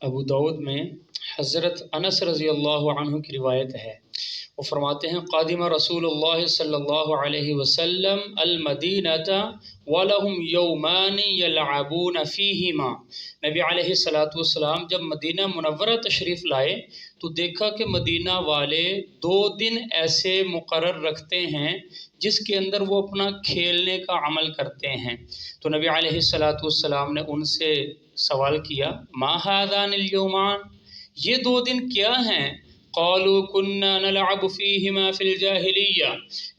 ابو داود میں حضرت انس رضی اللہ عنہ کی روایت ہے، وہ فرماتے ہیں قادم رسول اللہ صلی اللہ علیہ وسلم المدینۃ وَلَهُمْ يَوْمَانِ يَلْعَبُونَ فِيهِمَا۔ نبی علیہ الصلاۃ والسلام جب مدینہ منورہ تشریف لائے تو دیکھا کہ مدینہ والے 2 دن ایسے مقرر رکھتے ہیں جس کے اندر وہ اپنا کھیلنے کا عمل کرتے ہیں۔ تو نبی علیہ الصلاۃ والسلام نے ان سے سوال کیا ما هذان اليومان، یہ 2 دن کیا ہیں؟ قالوا كنا نلعب فيهما في الجاہلیہ،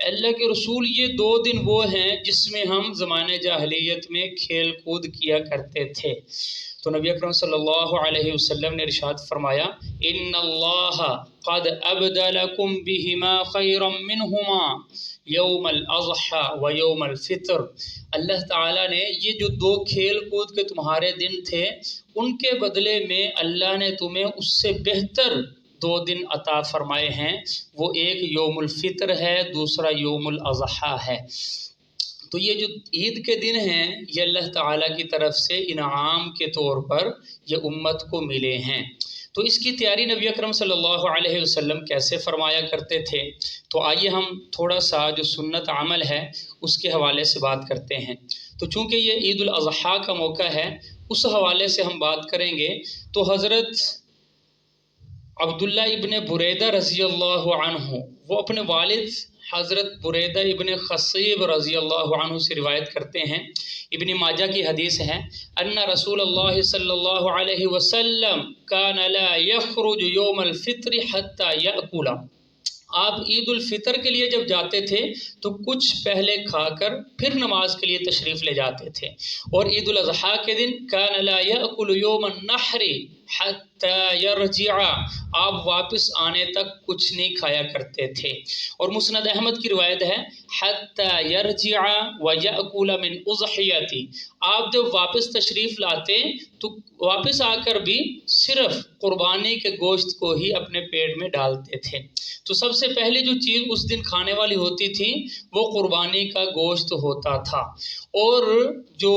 اللہ کے رسول یہ 2 دن وہ ہیں جس میں ہم زمانے جاہلیت میں کھیل کود کیا کرتے تھے۔ تو نبی اکرم صلی اللہ علیہ وسلم نے ارشاد فرمایا ان اللہ قد ابدلکم بہما خیرا منہما یوم الاضحی و یوم الفطر، اللہ تعالیٰ نے یہ جو 2 کھیل کود کے تمہارے دن تھے ان کے بدلے میں اللہ نے تمہیں اس سے بہتر 2 دن عطا فرمائے ہیں، وہ ایک یوم الفطر ہے، دوسرا یوم الاضحی ہے۔ تو یہ جو عید کے دن ہیں یہ اللہ تعالیٰ کی طرف سے انعام کے طور پر یہ امت کو ملے ہیں۔ تو اس کی تیاری نبی اکرم صلی اللہ علیہ وسلم کیسے فرمایا کرتے تھے؟ تو آئیے ہم تھوڑا سا جو سنت عمل ہے اس کے حوالے سے بات کرتے ہیں۔ تو چونکہ یہ عید الاضحیٰ کا موقع ہے اس حوالے سے ہم بات کریں گے۔ تو حضرت عبداللہ ابن بریدہ رضی اللہ عنہ وہ اپنے والد حضرت بریدہ ابن خصیب رضی اللہ عنہ سے روایت کرتے ہیں، ابن ماجہ کی حدیث ہے ان رسول اللہ صلی اللہ علیہ وسلم کان لا یخرج یوم الفطر حتی یأکل، آپ عید الفطر کے لیے جب جاتے تھے تو کچھ پہلے کھا کر پھر نماز کے لیے تشریف لے جاتے تھے، اور عید الاضحیٰ کے دن کان لا یأکل یوم النحر حتی یرجع، آپ واپس آنے تک کچھ نہیں کھایا کرتے تھے۔ اور مسند احمد کی روایت ہے حتی یرجع ویأکل من اضحیتی، آپ جب واپس تشریف لاتے تو واپس آ کر بھی صرف قربانی کے گوشت کو ہی اپنے پیٹ میں ڈالتے تھے۔ تو سب سے پہلے جو چیز اس دن کھانے والی ہوتی تھی وہ قربانی کا گوشت ہوتا تھا۔ اور جو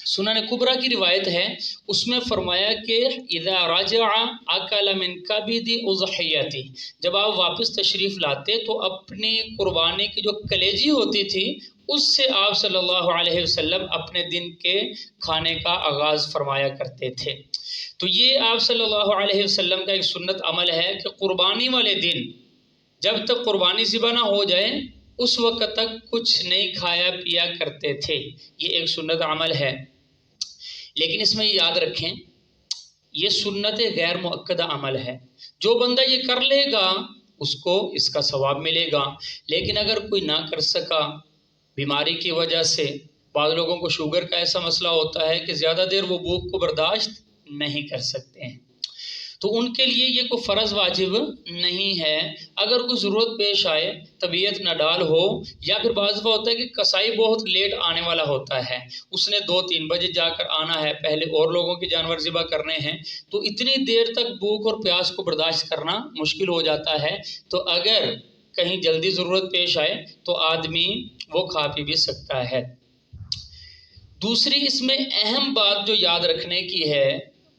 سنن کبریٰ کی روایت ہے اس میں فرمایا کہ اذا رجع اکل من کبد اضحیتی، جب آپ واپس تشریف لاتے تو اپنی قربانی کی جو کلیجی ہوتی تھی اس سے آپ صلی اللہ علیہ وسلم اپنے دن کے کھانے کا آغاز فرمایا کرتے تھے۔ تو یہ آپ صلی اللہ علیہ وسلم کا ایک سنت عمل ہے کہ قربانی والے دن جب تک قربانی ذبح نہ ہو جائے اس وقت تک کچھ نہیں کھایا پیا کرتے تھے، یہ ایک سنت عمل ہے۔ لیکن اس میں یاد رکھیں یہ سنت غیر مؤکدہ عمل ہے، جو بندہ یہ کر لے گا اس کو اس کا ثواب ملے گا، لیکن اگر کوئی نہ کر سکا بیماری کی وجہ سے، بعض لوگوں کو شوگر کا ایسا مسئلہ ہوتا ہے کہ زیادہ دیر وہ بھوک کو برداشت نہیں کر سکتے ہیں، تو ان کے لیے یہ کوئی فرض واجب نہیں ہے۔ اگر کوئی ضرورت پیش آئے، طبیعت ناڈال ہو، یا پھر بعض دفعہ ہوتا ہے کہ کسائی بہت لیٹ آنے والا ہوتا ہے، اس نے 2-3 بجے جا کر آنا ہے، پہلے اور لوگوں کے جانور ذبح کرنے ہیں، تو اتنی دیر تک بھوک اور پیاس کو برداشت کرنا مشکل ہو جاتا ہے۔ تو اگر کہیں جلدی ضرورت پیش آئے تو آدمی وہ کھا پی بھی سکتا ہے۔ دوسری اس میں اہم بات جو یاد رکھنے کی ہے،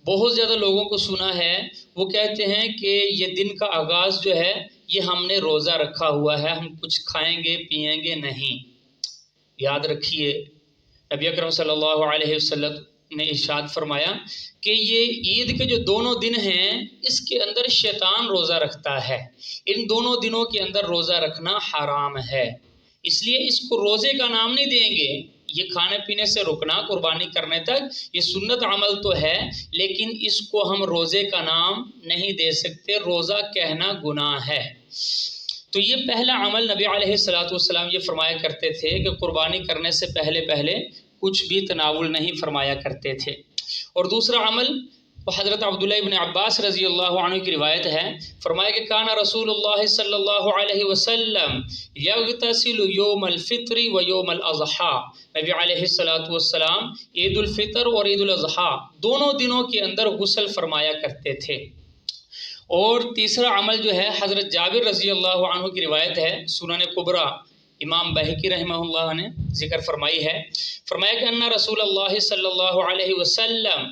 بہت زیادہ لوگوں کو سنا ہے وہ کہتے ہیں کہ یہ دن کا آغاز جو ہے یہ ہم نے روزہ رکھا ہوا ہے، ہم کچھ کھائیں گے پئیں گے نہیں۔ یاد رکھیے نبی اکرم صلی اللہ علیہ وسلم نے ارشاد فرمایا کہ یہ عید کے جو دونوں دن ہیں اس کے اندر شیطان روزہ رکھتا ہے، ان دونوں دنوں کے اندر روزہ رکھنا حرام ہے، اس لیے اس کو روزے کا نام نہیں دیں گے۔ یہ کھانے پینے سے رکنا قربانی کرنے تک یہ سنت عمل تو ہے، لیکن اس کو ہم روزے کا نام نہیں دے سکتے، روزہ کہنا گناہ ہے۔ تو یہ پہلا عمل نبی علیہ الصلاۃ والسلام یہ فرمایا کرتے تھے کہ قربانی کرنے سے پہلے کچھ بھی تناول نہیں فرمایا کرتے تھے۔ اور دوسرا عمل حضرت عبداللہ ابن عباس رضی اللہ عنہ کی روایت ہے، فرمایا کہ کان رسول اللہ صلی اللہ علیہ وسلم یغتسل یوم الفطر و یوم الاضحیٰ، نبی علیہ الصلاۃ والسلام عید الفطر اور عید الاضحیٰ دونوں دنوں کے اندر غسل فرمایا کرتے تھے۔ اور تیسرا عمل جو ہے حضرت جابر رضی اللہ عنہ کی روایت ہے، سنن کبریٰ امام بہقی رحمہ اللہ نے ذکر فرمائی ہے، فرمایا کہ ان رسول اللہ صلی اللہ علیہ وسلم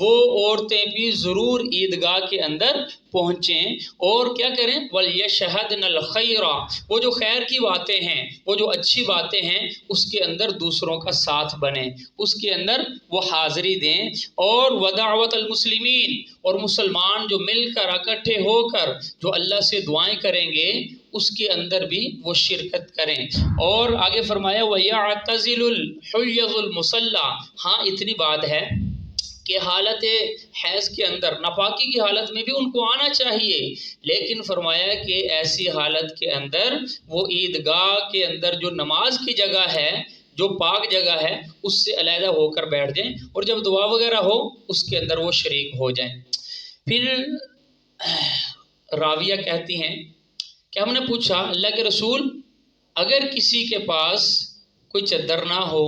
وہ عورتیں بھی ضرور عیدگاہ کے اندر پہنچیں اور کیا کریں، وَلْيَشْهَدْنَ الْخَيْرَ، وہ جو خیر کی باتیں ہیں، وہ جو اچھی باتیں ہیں، اس کے اندر دوسروں کا ساتھ بنیں، اس کے اندر وہ حاضری دیں، اور وَدَعْوَةَ الْمُسْلِمِينَ، اور مسلمان جو مل کر اکٹھے ہو کر جو اللہ سے دعائیں کریں گے اس کے اندر بھی وہ شرکت کریں۔ اور آگے فرمایا وَيَعْتَزِلُ الْحُيَّضُ الْمُصَلَّى، ہاں اتنی بات ہے کہ حالت حیض کے اندر، ناپاکی کی حالت میں بھی ان کو آنا چاہیے، لیکن فرمایا کہ ایسی حالت کے اندر وہ عیدگاہ کے اندر جو نماز کی جگہ ہے، جو پاک جگہ ہے، اس سے علیحدہ ہو کر بیٹھ جائیں، اور جب دعا وغیرہ ہو اس کے اندر وہ شریک ہو جائیں۔ پھر راویہ کہتی ہیں کہ ہم نے پوچھا اللہ کے رسول، اگر کسی کے پاس کوئی چادر نہ ہو،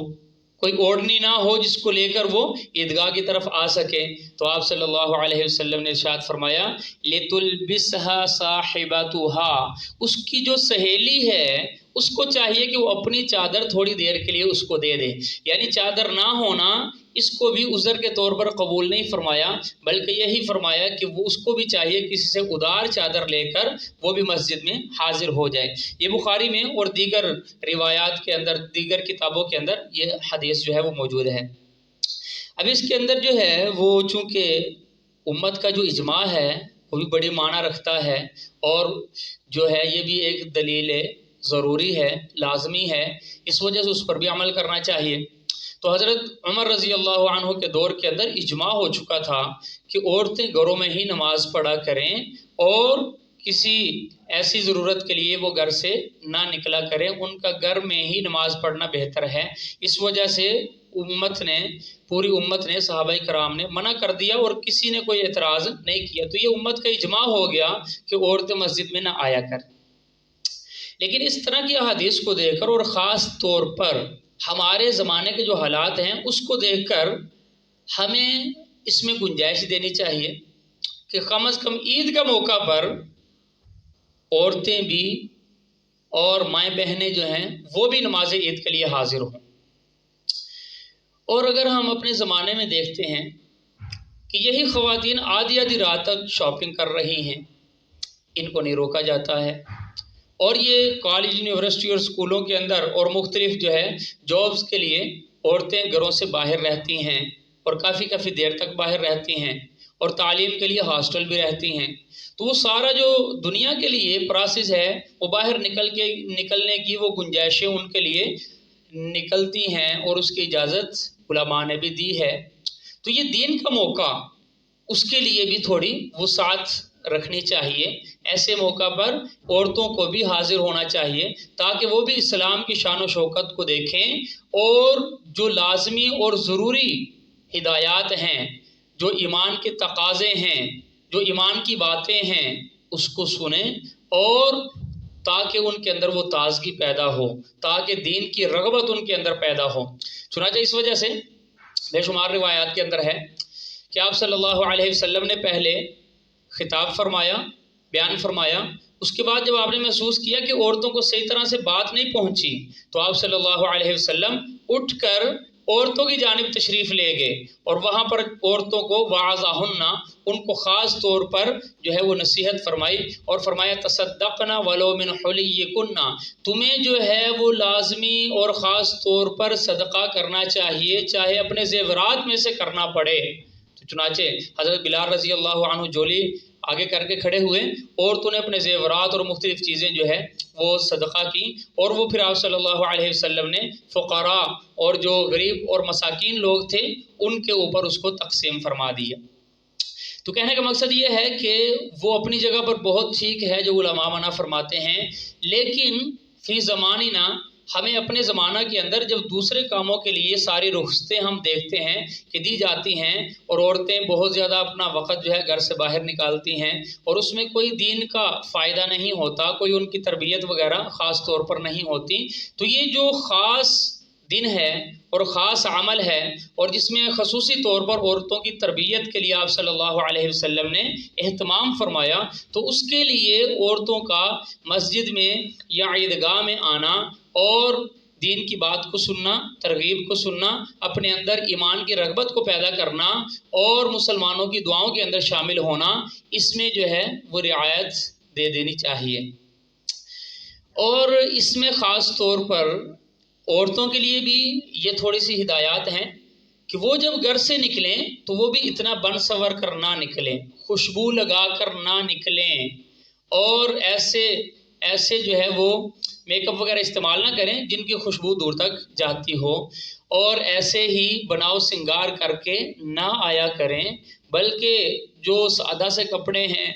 کوئی اوڑھنی نہ ہو جس کو لے کر وہ عیدگاہ کی طرف آ سکے، تو آپ صلی اللہ علیہ وسلم نے ارشاد فرمایا لِتُلْبِسْهَا صَاحِبَتُهَا، اس کی جو سہیلی ہے اس کو چاہیے کہ وہ اپنی چادر تھوڑی دیر کے لیے اس کو دے دے، یعنی چادر نہ ہونا اس کو بھی عذر کے طور پر قبول نہیں فرمایا، بلکہ یہی فرمایا کہ وہ اس کو بھی چاہیے کسی سے ادار چادر لے کر وہ بھی مسجد میں حاضر ہو جائے۔ یہ بخاری میں اور دیگر روایات کے اندر، دیگر کتابوں کے اندر یہ حدیث جو ہے وہ موجود ہے۔ اب اس کے اندر جو ہے وہ چونکہ امت کا جو اجماع ہے وہ بھی بڑی معنی رکھتا ہے، اور جو ہے یہ بھی ایک دلیل ضروری ہے، لازمی ہے، اس وجہ سے اس پر بھی عمل کرنا چاہیے۔ تو حضرت عمر رضی اللہ عنہ کے دور کے اندر اجماع ہو چکا تھا کہ عورتیں گھروں میں ہی نماز پڑھا کریں، اور کسی ایسی ضرورت کے لیے وہ گھر سے نہ نکلا کریں، ان کا گھر میں ہی نماز پڑھنا بہتر ہے۔ اس وجہ سے پوری امت نے، صحابہ کرام نے منع کر دیا، اور کسی نے کوئی اعتراض نہیں کیا، تو یہ امت کا اجماع ہو گیا کہ عورتیں مسجد میں نہ آیا کر۔ لیکن اس طرح کی احادیث کو دیکھ کر، اور خاص طور پر ہمارے زمانے کے جو حالات ہیں اس کو دیکھ کر ہمیں اس میں گنجائش دینی چاہیے کہ کم از کم عید کا موقع پر عورتیں بھی اور مائیں بہنیں جو ہیں وہ بھی نماز عید کے لیے حاضر ہوں۔ اور اگر ہم اپنے زمانے میں دیکھتے ہیں کہ یہی خواتین آدھی رات تک شاپنگ کر رہی ہیں، ان کو نہیں روکا جاتا ہے، اور یہ کالج، یونیورسٹی اور اسکولوں کے اندر اور مختلف جو ہے جابز کے لیے عورتیں گھروں سے باہر رہتی ہیں، اور کافی دیر تک باہر رہتی ہیں، اور تعلیم کے لیے ہاسٹل بھی رہتی ہیں، تو وہ سارا جو دنیا کے لیے پروسیس ہے وہ باہر نکلنے کی وہ گنجائشیں ان کے لیے نکلتی ہیں، اور اس کی اجازت علماء نے بھی دی ہے۔ تو یہ دین کا موقع، اس کے لیے بھی تھوڑی وسعت رکھنی چاہیے، ایسے موقع پر عورتوں کو بھی حاضر ہونا چاہیے تاکہ وہ بھی اسلام کی شان و شوکت کو دیکھیں، اور جو لازمی اور ضروری ہدایات ہیں، جو ایمان کے تقاضے ہیں، جو ایمان کی باتیں ہیں، اس کو سنیں، اور تاکہ ان کے اندر وہ تازگی پیدا ہو، تاکہ دین کی رغبت ان کے اندر پیدا ہو۔ چنانچہ اس وجہ سے بے شمار روایات کے اندر ہے کہ آپ صلی اللہ علیہ وسلم نے پہلے خطاب فرمایا، بیان فرمایا، اس کے بعد جب آپ نے محسوس کیا کہ عورتوں کو صحیح طرح سے بات نہیں پہنچی، تو آپ صلی اللہ علیہ وسلم اٹھ کر عورتوں کی جانب تشریف لے گئے، اور وہاں پر عورتوں کو وعظہن، ان کو خاص طور پر جو ہے وہ نصیحت فرمائی، اور فرمایا تصدقنا ولو من حلیکن، تمہیں جو ہے وہ لازمی اور خاص طور پر صدقہ کرنا چاہیے، چاہے اپنے زیورات میں سے کرنا پڑے۔ تو چنانچہ حضرت بلال رضی اللہ عنہ جولی آگے کر کے کھڑے ہوئے، عورتوں نے اپنے زیورات اور مختلف چیزیں جو ہے وہ صدقہ کی، اور وہ پھر آپ صلی اللہ علیہ وسلم نے فقراء اور جو غریب اور مساکین لوگ تھے ان کے اوپر اس کو تقسیم فرما دیا۔ تو کہنے کا مقصد یہ ہے کہ وہ اپنی جگہ پر بہت ٹھیک ہے جو علماء منع فرماتے ہیں، لیکن فی زماننا، ہمیں اپنے زمانہ کے اندر جب دوسرے کاموں کے لیے ساری رخصتیں ہم دیکھتے ہیں کہ دی جاتی ہیں، اور عورتیں بہت زیادہ اپنا وقت جو ہے گھر سے باہر نکالتی ہیں، اور اس میں کوئی دین کا فائدہ نہیں ہوتا، کوئی ان کی تربیت وغیرہ خاص طور پر نہیں ہوتی، تو یہ جو خاص دن ہے اور خاص عمل ہے، اور جس میں خصوصی طور پر عورتوں کی تربیت کے لیے آپ صلی اللہ علیہ وسلم نے اہتمام فرمایا، تو اس کے لیے عورتوں کا مسجد میں یا عیدگاہ میں آنا اور دین کی بات کو سننا، ترغیب کو سننا، اپنے اندر ایمان کی رغبت کو پیدا کرنا اور مسلمانوں کی دعاؤں کے اندر شامل ہونا، اس میں جو ہے وہ رعایت دے دینی چاہیے۔ اور اس میں خاص طور پر عورتوں کے لیے بھی یہ تھوڑی سی ہدایات ہیں کہ وہ جب گھر سے نکلیں تو وہ بھی اتنا بن سور کر نہ نکلیں، خوشبو لگا کر نہ نکلیں، اور ایسے جو ہے وہ میک اپ وغیرہ استعمال نہ کریں جن کی خوشبو دور تک جاتی ہو، اور ایسے ہی بناؤ سنگار کر کے نہ آیا کریں، بلکہ جو سادہ سے کپڑے ہیں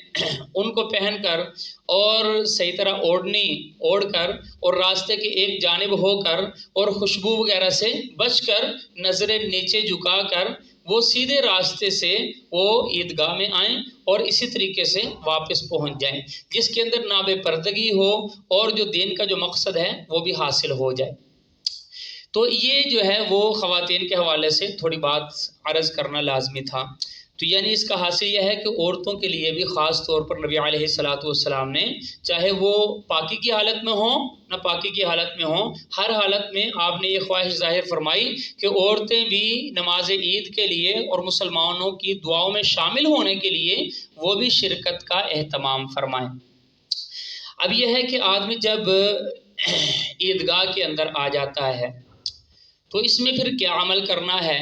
ان کو پہن کر اور صحیح طرح اوڑھ کر اور راستے کی ایک جانب ہو کر اور خوشبو وغیرہ سے بچ کر نظریں نیچے جھکا کر وہ سیدھے راستے سے وہ عیدگاہ میں آئیں اور اسی طریقے سے واپس پہنچ جائیں، جس کے اندر نہ بے پردگی ہو اور جو دین کا جو مقصد ہے وہ بھی حاصل ہو جائے۔ تو یہ جو ہے وہ خواتین کے حوالے سے تھوڑی بات عرض کرنا لازمی تھا۔ تو یعنی اس کا حاصل یہ ہے کہ عورتوں کے لیے بھی خاص طور پر نبی علیہ الصلاۃ والسلام نے، چاہے وہ پاکی کی حالت میں ہوں نہ پاکی کی حالت میں ہوں، ہر حالت میں آپ نے یہ خواہش ظاہر فرمائی کہ عورتیں بھی نماز عید کے لیے اور مسلمانوں کی دعاؤں میں شامل ہونے کے لیے وہ بھی شرکت کا اہتمام فرمائیں۔ اب یہ ہے کہ آدمی جب عیدگاہ کے اندر آ جاتا ہے تو اس میں پھر کیا عمل کرنا ہے؟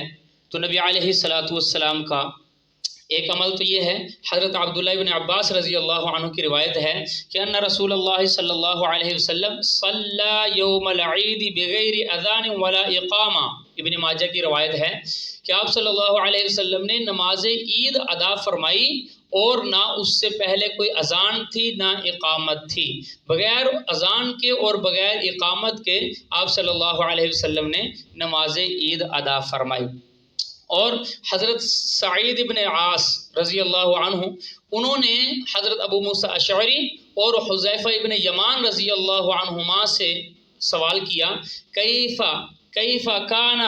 تو نبی علیہ الصلاۃ والسلام کا ایک عمل تو یہ ہے، حضرت عبداللہ بن عباس رضی اللہ عنہ کی روایت ہے کہ ان رسول اللہ صلی اللہ علیہ وسلم صلی یوم العید بغیر اذان ولا اقامہ، ابن ماجہ کی روایت ہے کہ آپ صلی اللہ علیہ وسلم نے نماز عید ادا فرمائی اور نہ اس سے پہلے کوئی اذان تھی نہ اقامت تھی، بغیر اذان کے اور بغیر اقامت کے آپ صلی اللہ علیہ وسلم نے نماز عید ادا فرمائی۔ اور حضرت سعید ابن عاص رضی اللہ عنہ انہوں نے حضرت ابو موسیٰ اشعری اور حذیفہ ابن یمان رضی اللہ عنہما سے سوال کیا، کیف کان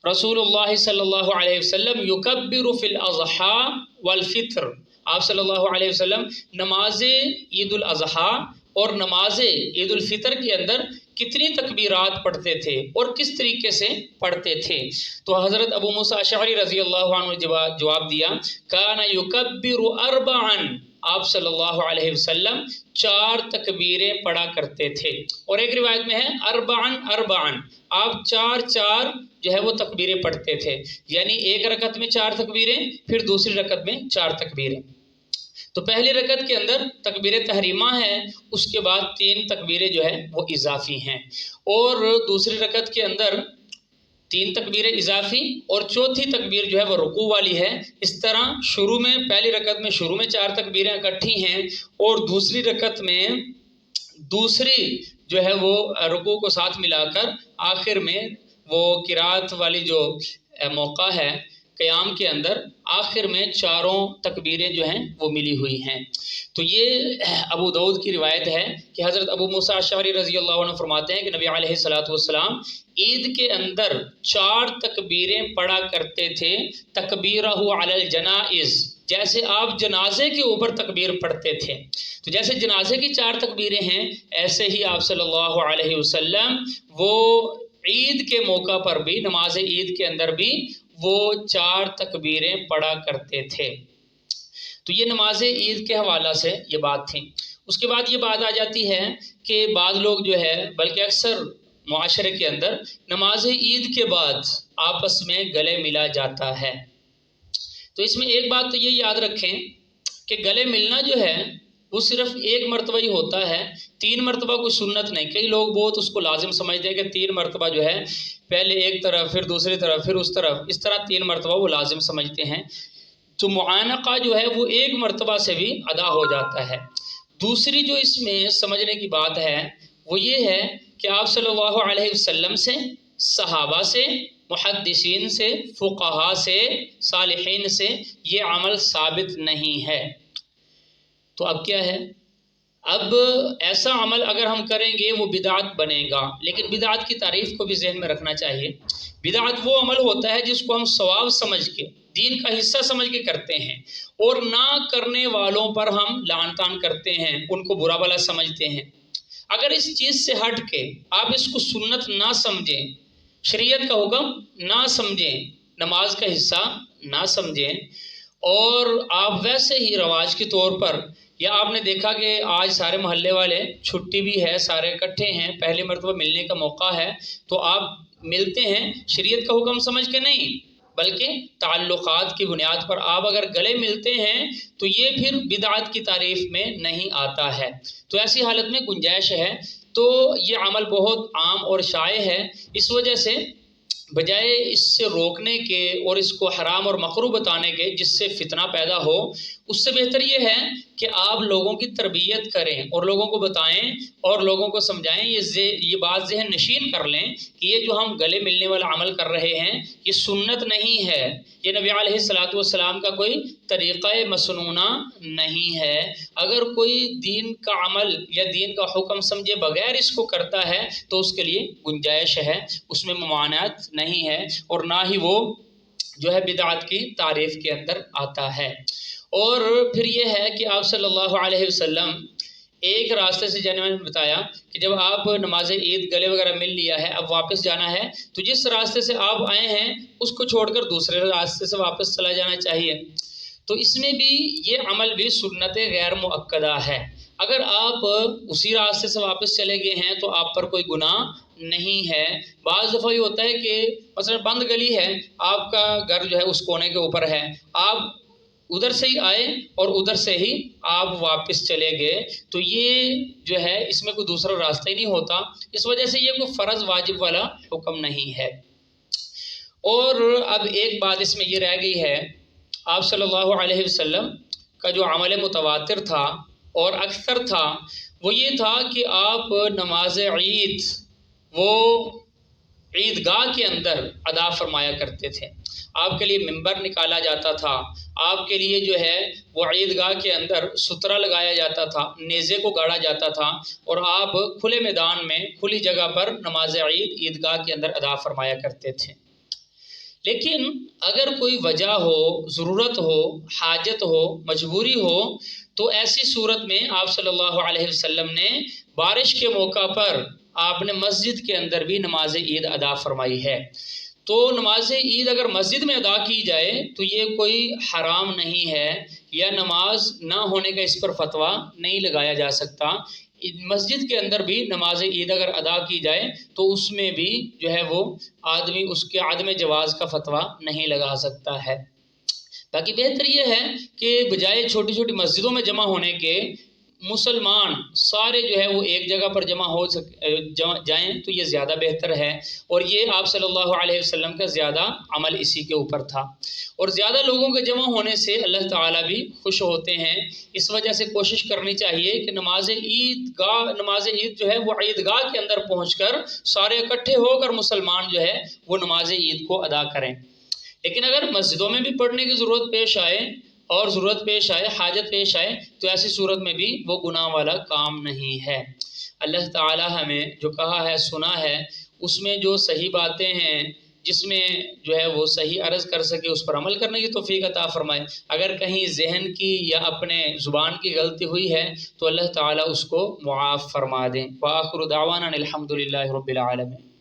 رسول اللہ صلی اللہ علیہ وسلم یکبر فی الاضحیٰ والفطر، آپ صلی اللہ علیہ وسلم نماز عید الاضحیٰ اور نماز عید الفطر کے اندر کتنی تکبیرات پڑھتے تھے اور کس طریقے سے پڑھتے تھے؟ تو حضرت ابو موسیٰ اشعری رضی اللہ عنہ نے جواب دیا، کان یکبر اربعا، آپ صلی اللہ علیہ وسلم 4 تکبیریں پڑھا کرتے تھے، اور ایک روایت میں ہے اربعا، آپ 4 جو ہے وہ تکبیریں پڑھتے تھے، یعنی ایک رکعت میں 4 تکبیریں، پھر دوسری رکعت میں 4 تکبیریں۔ تو پہلی رکعت کے اندر تکبیر تحریمہ ہے، اس کے بعد 3 تکبیریں جو ہے وہ اضافی ہیں، اور دوسری رکعت کے اندر 3 تکبیریں اضافی اور چوتھی تکبیر جو ہے وہ رکوع والی ہے۔ اس طرح شروع میں پہلی رکعت میں شروع میں 4 تکبیریں اکٹھی ہیں، اور دوسری رکعت میں دوسری جو ہے وہ رکوع کو ساتھ ملا کر آخر میں وہ قرات والی جو موقع ہے قیام کے اندر آخر میں 4 تکبیریں جو ہیں وہ ملی ہوئی ہیں۔ تو یہ ابو داؤد کی روایت ہے کہ حضرت ابو موسیٰ اشعری رضی اللہ عنہ فرماتے ہیں کہ نبی علیہ الصلاۃ والسلام عید کے اندر 4 تکبیریں پڑھا کرتے تھے، تکبیرہ علی الجنائز، جیسے آپ جنازے کے اوپر تکبیر پڑھتے تھے۔ تو جیسے جنازے کی 4 تکبیریں ہیں، ایسے ہی آپ صلی اللہ علیہ وسلم وہ عید کے موقع پر بھی، نماز عید کے اندر بھی وہ 4 تکبیریں پڑھا کرتے تھے۔ تو یہ نماز عید کے حوالہ سے یہ بات تھی۔ اس کے بعد یہ بات آ جاتی ہے کہ بعض لوگ جو ہے، بلکہ اکثر معاشرے کے اندر نماز عید کے بعد آپس میں گلے ملا جاتا ہے۔ تو اس میں ایک بات تو یہ یاد رکھیں کہ گلے ملنا جو ہے وہ صرف 1 مرتبہ ہی ہوتا ہے، 3 مرتبہ کوئی سنت نہیں۔ کئی لوگ بہت اس کو لازم سمجھتے ہیں کہ 3 مرتبہ جو ہے پہلے ایک طرف پھر دوسری طرف پھر اس طرف، اس طرح 3 مرتبہ وہ لازم سمجھتے ہیں۔ تو معانقہ جو ہے وہ 1 مرتبہ سے بھی ادا ہو جاتا ہے۔ دوسری جو اس میں سمجھنے کی بات ہے وہ یہ ہے کہ آپ صلی اللہ علیہ وسلم سے، صحابہ سے، محدثین سے، فقہاء سے، صالحین سے یہ عمل ثابت نہیں ہے۔ تو اب کیا ہے؟ اب ایسا عمل اگر ہم کریں گے وہ بدعت بنے گا، لیکن بدعت کی تعریف کو بھی ذہن میں رکھنا چاہیے۔ بدعت وہ عمل ہوتا ہے جس کو ہم ثواب سمجھ کے، دین کا حصہ سمجھ کے کرتے ہیں، اور نہ کرنے والوں پر ہم لعن طعن کرتے ہیں، ان کو برا بھلا سمجھتے ہیں۔ اگر اس چیز سے ہٹ کے آپ اس کو سنت نہ سمجھیں، شریعت کا حکم نہ سمجھیں، نماز کا حصہ نہ سمجھیں، اور آپ ویسے ہی رواج کے طور پر، یا آپ نے دیکھا کہ آج سارے محلے والے چھٹی بھی ہے، سارے اکٹھے ہیں، پہلی مرتبہ ملنے کا موقع ہے، تو آپ ملتے ہیں شریعت کا حکم سمجھ کے نہیں، بلکہ تعلقات کی بنیاد پر آپ اگر گلے ملتے ہیں تو یہ پھر بدعت کی تعریف میں نہیں آتا ہے۔ تو ایسی حالت میں گنجائش ہے۔ تو یہ عمل بہت عام اور شائع ہے، اس وجہ سے بجائے اس سے روکنے کے اور اس کو حرام اور مکروہ بتانے کے جس سے فتنہ پیدا ہو، اس سے بہتر یہ ہے کہ آپ لوگوں کی تربیت کریں اور لوگوں کو بتائیں اور لوگوں کو سمجھائیں، یہ بات ذہن نشین کر لیں کہ یہ جو ہم گلے ملنے والا عمل کر رہے ہیں یہ سنت نہیں ہے، یہ نبی علیہ الصلوۃ والسلام کا کوئی طریقہ مسنونہ نہیں ہے۔ اگر کوئی دین کا عمل یا دین کا حکم سمجھے بغیر اس کو کرتا ہے تو اس کے لیے گنجائش ہے، اس میں ممانعت نہیں ہے، اور نہ ہی وہ جو ہے بدعت کی تعریف کے اندر آتا ہے۔ اور پھر یہ ہے کہ آپ صلی اللہ علیہ وسلم ایک راستے سے جانے میں بتایا کہ جب آپ نماز عید گلے وغیرہ مل لیا ہے، اب واپس جانا ہے، تو جس راستے سے آپ آئے ہیں اس کو چھوڑ کر دوسرے راستے سے واپس چلا جانا چاہیے۔ تو اس میں بھی یہ عمل بھی سنت غیر مؤکدہ ہے۔ اگر آپ اسی راستے سے واپس چلے گئے ہیں تو آپ پر کوئی گناہ نہیں ہے۔ بعض دفعہ یہ ہوتا ہے کہ مثلا بند گلی ہے، آپ کا گھر جو ہے اس کونے کے اوپر ہے، آپ ادھر سے ہی آئے اور ادھر سے ہی آپ واپس چلے گئے، تو یہ جو ہے اس میں کوئی دوسرا راستہ ہی نہیں ہوتا، اس وجہ سے یہ کوئی فرض واجب والا حکم نہیں ہے۔ اور اب ایک بات اس میں یہ رہ گئی ہے، آپ صلی اللہ علیہ وسلم کا جو عمل متواتر تھا اور اکثر تھا وہ یہ تھا کہ آپ نماز عید وہ عیدگاہ کے اندر ادا فرمایا کرتے تھے۔ آپ کے لیے ممبر نکالا جاتا تھا، آپ کے لیے جو ہے وہ عیدگاہ کے اندر سترہ لگایا جاتا تھا، نیزے کو گاڑا جاتا تھا، اور آپ کھلے میدان میں کھلی جگہ پر نماز عید عیدگاہ کے اندر ادا فرمایا کرتے تھے۔ لیکن اگر کوئی وجہ ہو، ضرورت ہو، حاجت ہو، مجبوری ہو، تو ایسی صورت میں آپ صلی اللہ علیہ وسلم نے بارش کے موقع پر آپ نے مسجد کے اندر بھی نماز عید ادا فرمائی ہے۔ تو نماز عید اگر مسجد میں ادا کی جائے تو یہ کوئی حرام نہیں ہے، یا نماز نہ ہونے کا اس پر فتویٰ نہیں لگایا جا سکتا۔ مسجد کے اندر بھی نماز عید اگر ادا کی جائے تو اس میں بھی جو ہے وہ آدمی اس کے عدم جواز کا فتویٰ نہیں لگا سکتا ہے۔ باقی بہتر یہ ہے کہ بجائے چھوٹی چھوٹی مسجدوں میں جمع ہونے کے مسلمان سارے جو ہے وہ ایک جگہ پر جائیں تو یہ زیادہ بہتر ہے، اور یہ آپ صلی اللہ علیہ وسلم کا زیادہ عمل اسی کے اوپر تھا۔ اور زیادہ لوگوں کے جمع ہونے سے اللہ تعالیٰ بھی خوش ہوتے ہیں، اس وجہ سے کوشش کرنی چاہیے کہ نماز عید جو ہے وہ عیدگاہ کے اندر پہنچ کر سارے اکٹھے ہو کر مسلمان جو ہے وہ نماز عید کو ادا کریں۔ لیکن اگر مسجدوں میں بھی پڑھنے کی ضرورت پیش آئے اور حاجت پیش آئے تو ایسی صورت میں بھی وہ گناہ والا کام نہیں ہے۔ اللہ تعالی ہمیں جو کہا ہے سنا ہے، اس میں جو صحیح باتیں ہیں جس میں جو ہے وہ صحیح عرض کر سکے اس پر عمل کرنے کی توفیق عطا فرمائے۔ اگر کہیں ذہن کی یا اپنے زبان کی غلطی ہوئی ہے تو اللہ تعالی اس کو معاف فرما دیں۔ وآخر دعوانا الحمد للہ رب العالمین۔